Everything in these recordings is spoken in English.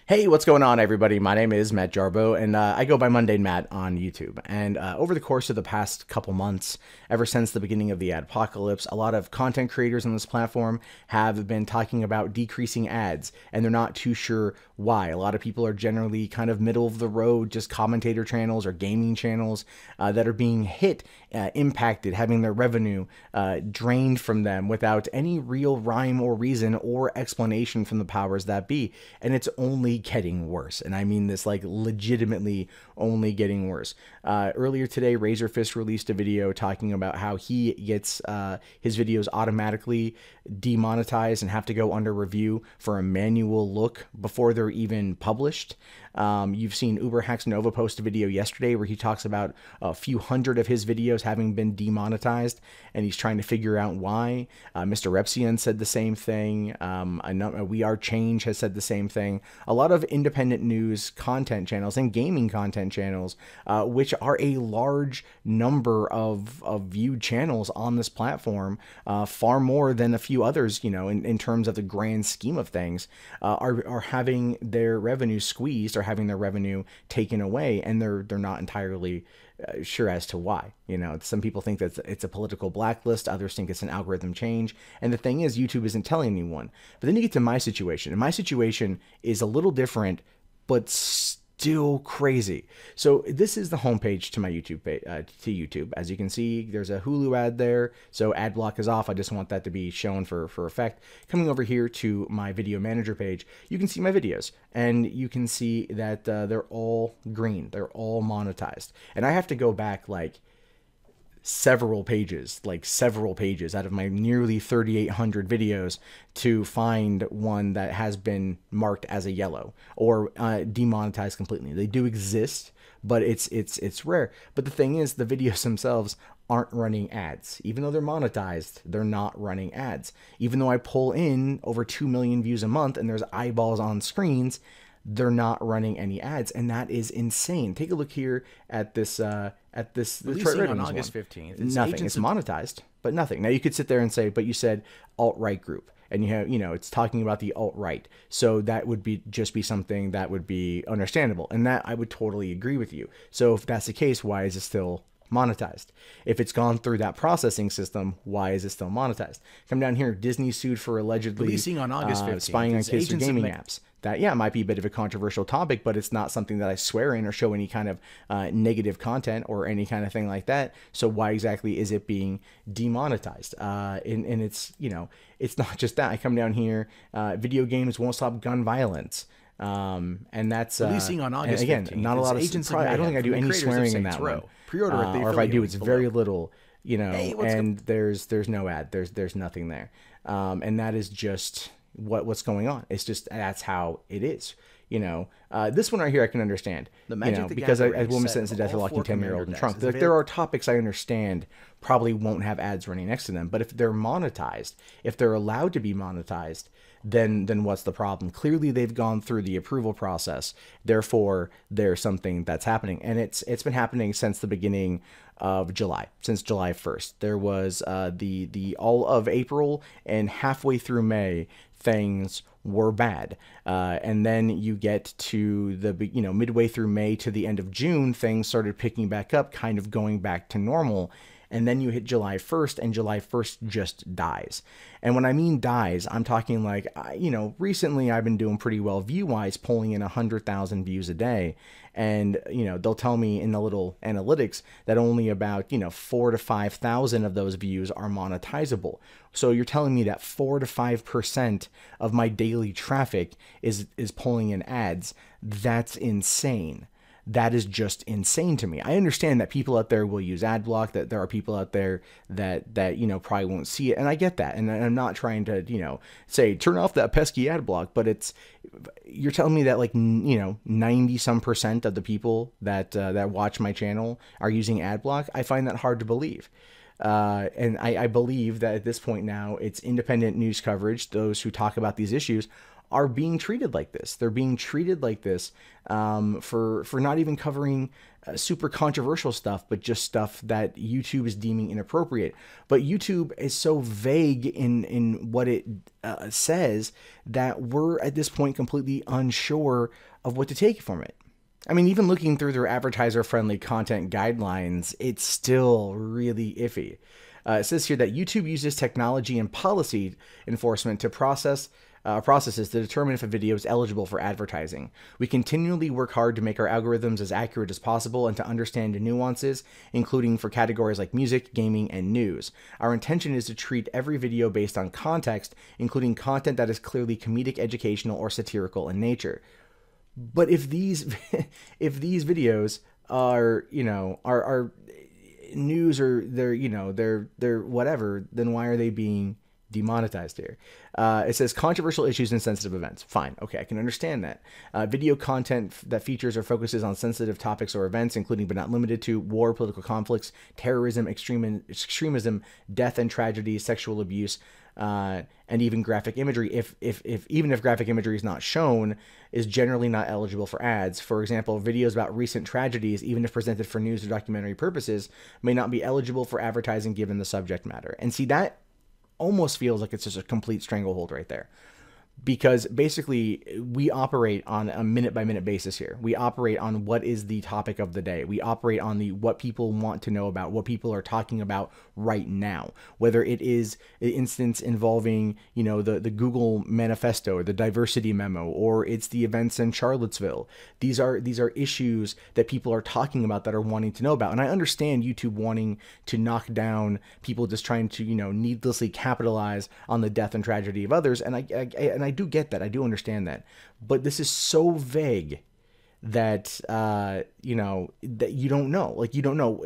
Hey, what's going on, everybody? My name is Matt Jarbo, and I go by Mundane Matt on YouTube. And over the course of the past couple months, ever since the beginning of the adpocalypse, a lot of content creators on this platform have been talking about decreasing ads, and they're not too sure why. A lot of people are generally kind of middle of the road, just commentator channels or gaming channels that are being hit, impacted, having their revenue drained from them without any real rhyme or reason or explanation from the powers that be. And it's only getting worse. And I mean this like legitimately only getting worse. Earlier today, Razorfist released a video talking about how he gets his videos automatically demonetized and have to go under review for a manual look before they're even published. You've seen Uberhacks Nova post a video yesterday where he talks about a few hundred of his videos having been demonetized, and he's trying to figure out why. Mr. Repsian said the same thing. I know We Are Change has said the same thing. A lot of independent news content channels and gaming content channels, which are a large number of viewed channels on this platform, far more than a few others, you know, in terms of the grand scheme of things, are having their revenue squeezed or having their revenue taken away, and they're not entirely sure as to why. You know, some people think that it's a political blacklist, others think it's an algorithm change, and the thing is, YouTube isn't telling anyone. But then you get to my situation, and my situation is a little different, but still crazy. So this is the homepage to my YouTube YouTube. As you can see, there's a Hulu ad there, so ad block is off. I just want that to be shown for effect. Coming over here to my video manager page, you can see my videos, and you can see that they're all green. They're all monetized, and I have to go back like several pages out of my nearly 3,800 videos to find one that has been marked as a yellow or demonetized completely. They do exist, but it's rare. But the thing is, the videos themselves aren't running ads. Even though they're monetized, they're not running ads. Even though I pull in over 2 million views a month and there's eyeballs on screens, they're not running any ads, and that is insane. Take a look here at this Releasing on August 15th. Nothing. It's monetized, but nothing. Now you could sit there and say, but you said alt-right group, and you have, you know, it's talking about the alt-right, so that would be something that would be understandable, and that I would totally agree with you. So if that's the case, why is it still monetized? If it's gone through that processing system, why is it still monetized? Come down here. Disney sued for allegedly releasing on August 15th. Spying on kids through gaming apps. That, yeah, might be a bit of a controversial topic, but it's not something that I swear in or show any kind of negative content or any kind of thing like that. So why exactly is it being demonetized? And it's, you know, it's not just that. I come down here, video games won't stop gun violence. And that's releasing on August 15th. Again, not a lot of I don't think I do any swearing in that one. Pre-order it, or if I do, it's very little, you know. Hey, and there's no ad. There's nothing there. And that is just what's going on. It's just, that's how it is. You know, this one right here I can understand. The Magic, you know, because a woman sentenced to death for locking 10-year-old in trunk. Like, there are topics I understand probably won't have ads running next to them, but if they're monetized, if they're allowed to be monetized, then what's the problem? Clearly they've gone through the approval process. Therefore, there's something that's happening, and it's been happening since the beginning of July, since July 1st. There was the all of April and halfway through May, things were bad, and then you get to the, you know, midway through May to the end of June, things started picking back up, kind of going back to normal. And then you hit July 1st, and July 1st just dies. And when I mean dies, I'm talking like, you know, recently I've been doing pretty well view-wise, pulling in 100,000 views a day. And, you know, they'll tell me in the little analytics that only about, you know, 4,000 to 5,000 of those views are monetizable. So you're telling me that 4 to 5% of my daily traffic is pulling in ads. That's insane. That is just insane to me. I understand that people out there will use ad block, that there are people out there that you know, probably won't see it, and I get that. And I'm not trying to, you know, say turn off that pesky ad block, but you're telling me that, like, you know, 90% of the people that watch my channel are using ad block. I find that hard to believe. And I believe that at this point now, it's independent news coverage. Those who talk about these issues are being treated like this. They're being treated like this for not even covering super controversial stuff, but just stuff that YouTube is deeming inappropriate. But YouTube is so vague in what it says that we're at this point completely unsure of what to take from it. I mean, even looking through their advertiser-friendly content guidelines, it's still really iffy. It says here that YouTube uses technology and policy enforcement to processes to determine if a video is eligible for advertising. We continually work hard to make our algorithms as accurate as possible and to understand the nuances, including for categories like music, gaming, and news. Our intention is to treat every video based on context, including content that is clearly comedic, educational, or satirical in nature. But if these videos are, are news, or they're whatever, then why are they being demonetized here? It says controversial issues and sensitive events. Fine. Okay, I can understand that. Video content that features or focuses on sensitive topics or events, including but not limited to war, political conflicts, terrorism, extremism, death and tragedy, sexual abuse, and even graphic imagery, even if graphic imagery is not shown, is generally not eligible for ads. For example, videos about recent tragedies, even if presented for news or documentary purposes, may not be eligible for advertising given the subject matter. And see, that almost feels like it's just a complete stranglehold right there. Because basically we operate on a minute-by-minute basis here. We operate on what is the topic of the day. We operate on what people want to know about, what people are talking about right now. Whether it is an instance involving, the Google manifesto or the diversity memo, or it's the events in Charlottesville. These are issues that people are talking about that are wanting to know about. And I understand YouTube wanting to knock down people just trying to, needlessly capitalize on the death and tragedy of others. And I do get that. I do understand that. But this is so vague that, that you don't know. Like, you don't know.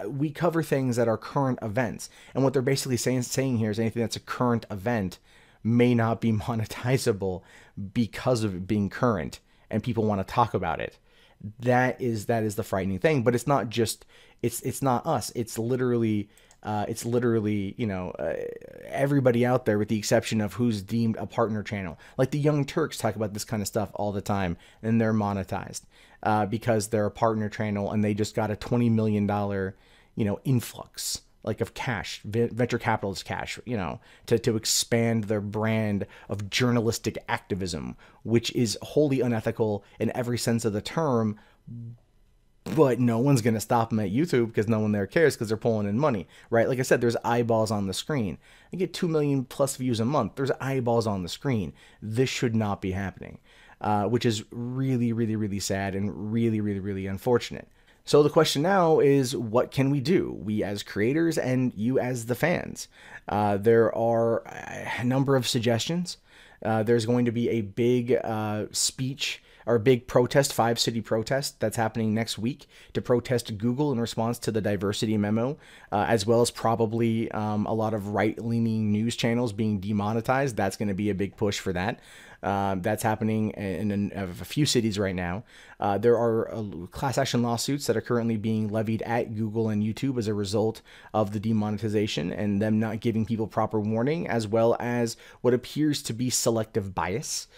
We cover things that are current events. And what they're basically saying here is anything that's a current event may not be monetizable because of it being current and people want to talk about it. That is the frightening thing. But it's not just, it's not us. It's literally everybody out there, with the exception of who's deemed a partner channel. Like the Young Turks talk about this kind of stuff all the time, and they're monetized because they're a partner channel and they just got a $20 million, influx like of cash, venture capitalist cash, to expand their brand of journalistic activism, which is wholly unethical in every sense of the term. But no one's going to stop them at YouTube because no one there cares, because they're pulling in money, right? Like I said, there's eyeballs on the screen. I get 2 million plus views a month. There's eyeballs on the screen. This should not be happening, which is really, really, really sad and really, really, really unfortunate. So the question now is, what can we do? We as creators and you as the fans. There are a number of suggestions. There's going to be a big speech or a big protest, 5-city protest that's happening next week to protest Google in response to the diversity memo, as well as probably a lot of right-leaning news channels being demonetized. That's going to be a big push for that. That's happening in a few cities right now. There are class action lawsuits that are currently being levied at Google and YouTube as a result of the demonetization and them not giving people proper warning, as well as what appears to be selective bias.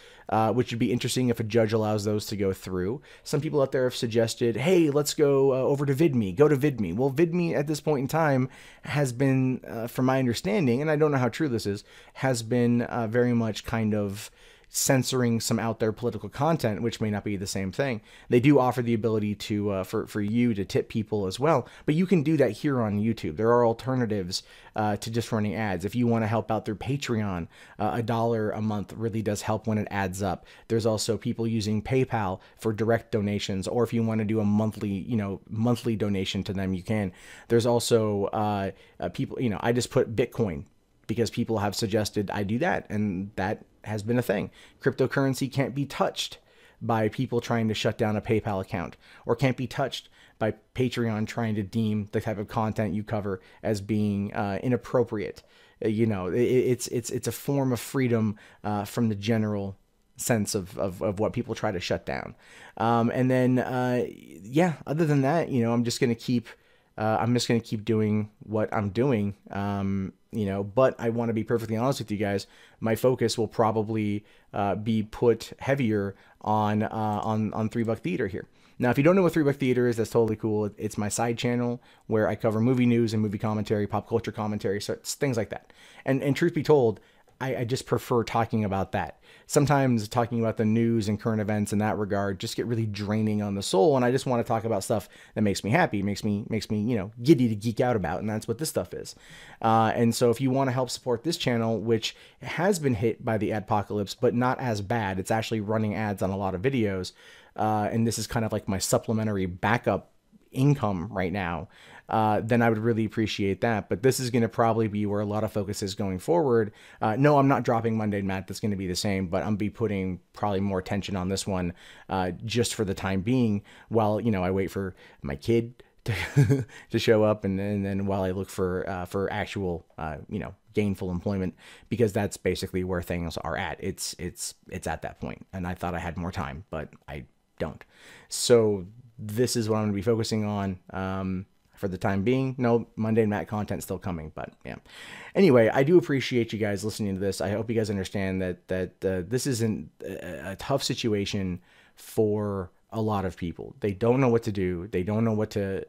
Which would be interesting if a judge allows those to go through. Some people out there have suggested, hey, let's go over to VidMe. Go to VidMe. Well, VidMe at this point in time has been, from my understanding, and I don't know how true this is, has been very much kind of censoring some out there political content, which may not be the same thing. They do offer the ability to for you to tip people as well, but you can do that here on YouTube. There are alternatives to just running ads. If you want to help out through Patreon, $1 a month really does help when it adds up. There's also people using PayPal for direct donations, or if you want to do a monthly donation to them, you can. There's also people, I just put Bitcoin because people have suggested I do that, and that has been a thing. Cryptocurrency can't be touched by people trying to shut down a PayPal account, or can't be touched by Patreon trying to deem the type of content you cover as being inappropriate. It's a form of freedom from the general sense of what people try to shut down. And then, other than that, I'm just going to keep doing what I'm doing. you know, but I want to be perfectly honest with you guys. My focus will probably be put heavier on $3 Theater here. Now, if you don't know what $3 Theater is, that's totally cool. It's my side channel where I cover movie news and movie commentary, pop culture commentary, so it's things like that. And truth be told, I just prefer talking about that. Sometimes talking about the news and current events in that regard just get really draining on the soul, and I just want to talk about stuff that makes me happy, makes me, you know, giddy to geek out about, and that's what this stuff is. And so if you want to help support this channel, which has been hit by the adpocalypse, but not as bad, it's actually running ads on a lot of videos, and this is kind of like my supplementary backup income right now, then I would really appreciate that. But this is going to probably be where a lot of focus is going forward. No, I'm not dropping Mundane Matt. That's going to be the same, but I'm be putting probably more attention on this one just for the time being while, you know, I wait for my kid to show up, and then while I look for actual, you know, gainful employment, because that's basically where things are at. It's at that point, and I thought I had more time, but I don't. So this is what I'm going to be focusing on for the time being. No Mundane Matt content still coming, but yeah. Anyway, I do appreciate you guys listening to this. I hope you guys understand that this isn't a tough situation for a lot of people. They don't know what to do. They don't know what to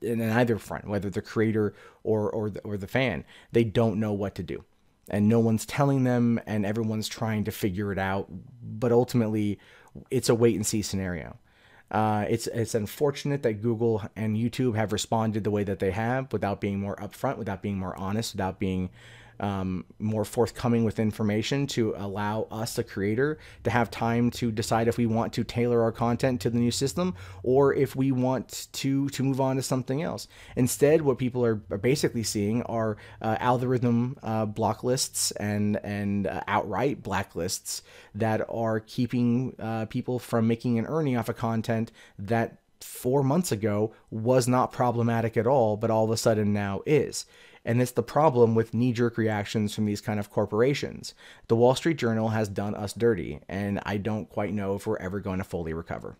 in either front, whether the creator or the fan. They don't know what to do, and no one's telling them, and everyone's trying to figure it out. But ultimately, it's a wait and see scenario. It's unfortunate that Google and YouTube have responded the way that they have, without being more upfront, without being more honest, without being more forthcoming with information to allow us, the creator, to have time to decide if we want to tailor our content to the new system or if we want to move on to something else. Instead, what people are basically seeing are algorithm block lists and outright blacklists that are keeping people from making an earning off of content that 4 months ago was not problematic at all, but all of a sudden now is. And it's the problem with knee-jerk reactions from these kind of corporations. The Wall Street Journal has done us dirty, and I don't quite know if we're ever going to fully recover.